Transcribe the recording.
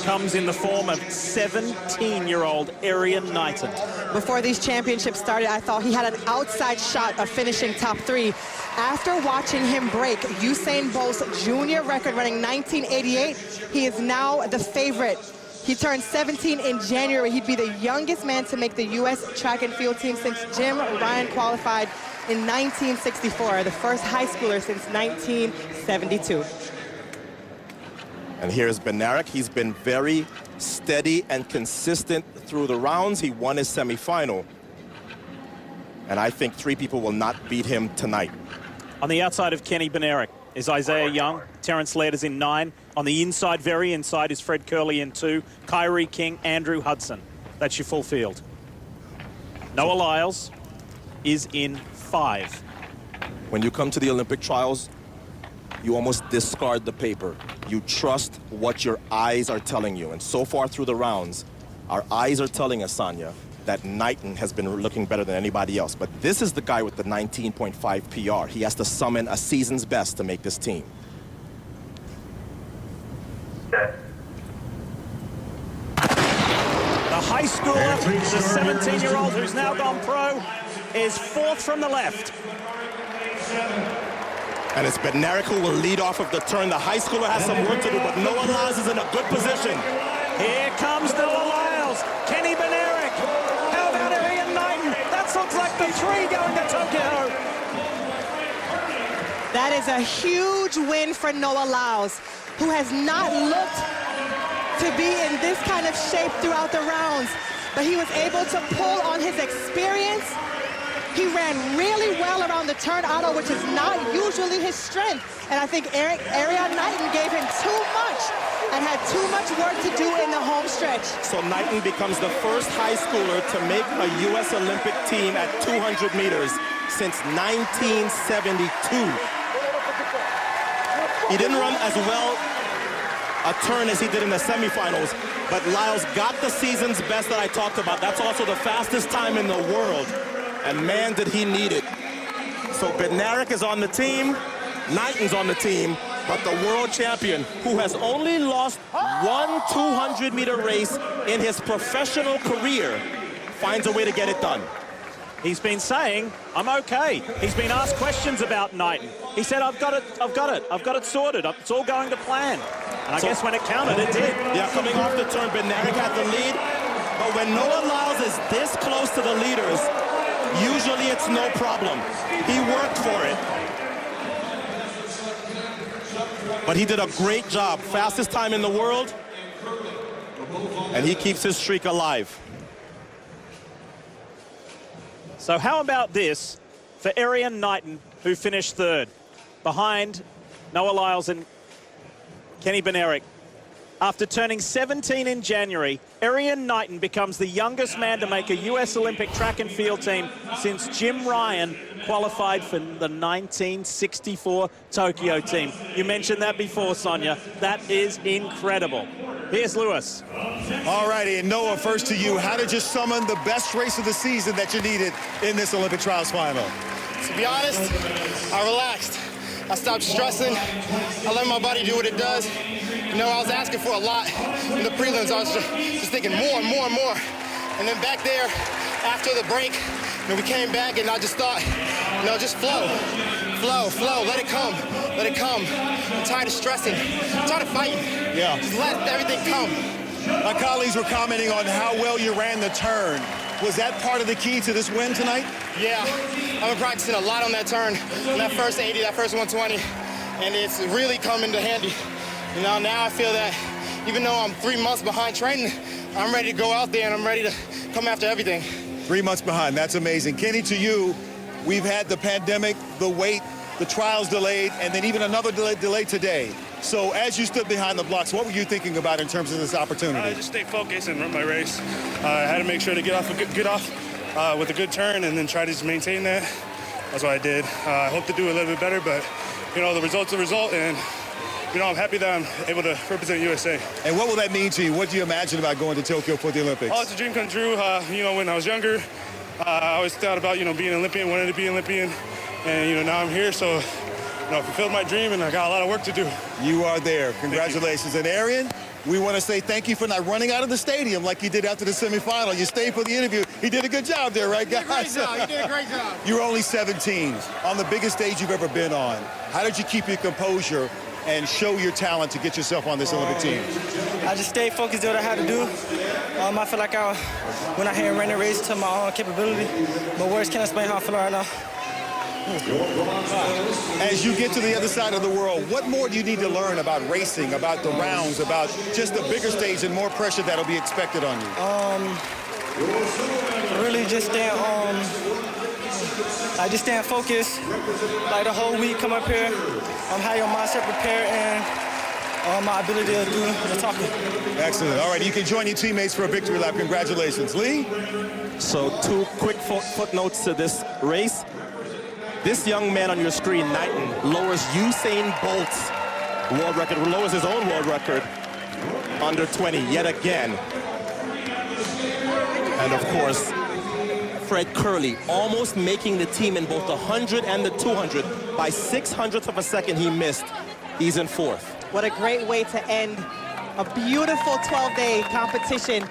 comes in the form of 17-year-old Arian Knighton. Before these championships started, I thought he had an outside shot of finishing top 3. After watching him break Usain Bolt's junior record running 1988, he is now the favorite. He turned 17 in January. He'd be the youngest man to make the U.S. track and field team since Jim Ryan qualified in 1964, the first high schooler since 1972. And here's Bednarek. He's been very steady and consistent through the rounds. He won his semifinal. And I think 3 people will not beat him tonight. On the outside of Kenny Bednarek is Isaiah Young. Terrence Laird is in 9. On the inside, very inside, is Fred Curley in 2. Kyrie King, Andrew Hudson. That's your full field. Noah Lyles is in 5. When you come to the Olympic trials, you almost discard the paper. You trust what your eyes are telling you. And so far through the rounds, our eyes are telling us, Sonia, that Knighton has been looking better than anybody else. But this is the guy with the 19.5 PR. He has to summon a season's best to make this team. The high schooler, the 17-year-old who's now gone pro, is 4th from the left. And it's Bednarek who will lead off of the turn. The high schooler has some work to do, but Noah Lyles is in a good position. Here comes Noah Lyles, Kenny Bednarek. How about Arian Knighton? That looks like the 3 going to Tokyo. That is a huge win for Noah Lyles, who has not looked to be in this kind of shape throughout the rounds, but he was able to pull on his experience. He ran really well around the turn auto, which is not usually his strength. And I think Arian Knighton gave him too much and had too much work to do in the home stretch. So Knighton becomes the first high schooler to make a U.S. Olympic team at 200 meters since 1972. He didn't run as well a turn as he did in the semifinals, but Lyles got the season's best that I talked about. That's also the fastest time in the world. And man, did he need it. So Bednarek is on the team, Knighton's on the team, but the world champion, who has only lost one 200-meter race in his professional career, finds a way to get it done. He's been saying, I'm okay. He's been asked questions about Knighton. He said, I've got it sorted. It's all going to plan. And I guess when it counted, it did. Yeah, coming off the turn, Bednarek had the lead. But when Noah Lyles is this close to the leaders, usually it's no problem. He worked for it. But he did a great job. Fastest time in the world. And he keeps his streak alive. So how about this for Arian Knighton, who finished 3rd, behind Noah Lyles and Kenny Bednarek. After turning 17 in January, Arian Knighton becomes the youngest man to make a U.S. Olympic track and field team since Jim Ryan qualified for the 1964 Tokyo team. You mentioned that before, Sonia. That is incredible. Here's Lewis. All righty, and Noah, first to you. How did you summon the best race of the season that you needed in this Olympic trials final? To be honest, I relaxed. I stopped stressing. I let my body do what it does. You know, I was asking for a lot in the prelims. I was just thinking more and more and more. And then back there, after the break, you know, we came back and I just thought, you know, just flow, flow, flow, let it come, let it come. I'm tired of stressing, I'm tired of fighting. Yeah. Just let everything come. My colleagues were commenting on how well you ran the turn. Was that part of the key to this win tonight? Yeah, I've been practicing a lot on that turn, on that first 80, that first 120, and it's really come into handy. You know, now I feel that even though I'm 3 months behind training, I'm ready to go out there and I'm ready to come after everything. 3 months behind, that's amazing. Kenny, to you, we've had the pandemic, the wait, the trials delayed, and then even another delay today. So as you stood behind the blocks, what were you thinking about in terms of this opportunity? Just stay focused and run my race. I had to make sure to get off with a good turn and then try to just maintain that. That's what I did. I hope to do a little bit better, but you know, the result's a result, and you know, I'm happy that I'm able to represent USA. And what will that mean to you? What do you imagine about going to Tokyo for the Olympics? Oh, it's a dream come true. You know, when I was younger, I always thought about, you know, being an Olympian, wanted to be an Olympian, and you know, now I'm here, so you know, I fulfilled my dream, and I got a lot of work to do. You are there. Congratulations. And Arian, We want to say thank you for not running out of the stadium like you did after the semifinal. You stayed for the interview. He did a good job there, right, guys? He did a great job. You're only 17 on the biggest stage you've ever been on. How did you keep your composure and show your talent to get yourself on this Olympic team? I just stayed focused, did what I had to do. I feel like I went out here and ran the race to my own capability. But words can't explain how I feel right now. As you get to the other side of the world, what more do you need to learn about racing, about the rounds, about just the bigger stage and more pressure that'll be expected on you? Really just staying focused. Like the whole week, come up here, have your mindset prepared and my ability to do the talking. Excellent. All right, you can join your teammates for a victory lap. Congratulations. Lee? So 2 quick footnotes to this race. This young man on your screen, Knighton, lowers Usain Bolt's world record, lowers his own world record under 20 yet again. And of course, Fred Curley almost making the team in both the 100 and the 200. By 600th of a second he missed. He's in 4th. What a great way to end a beautiful 12-day competition.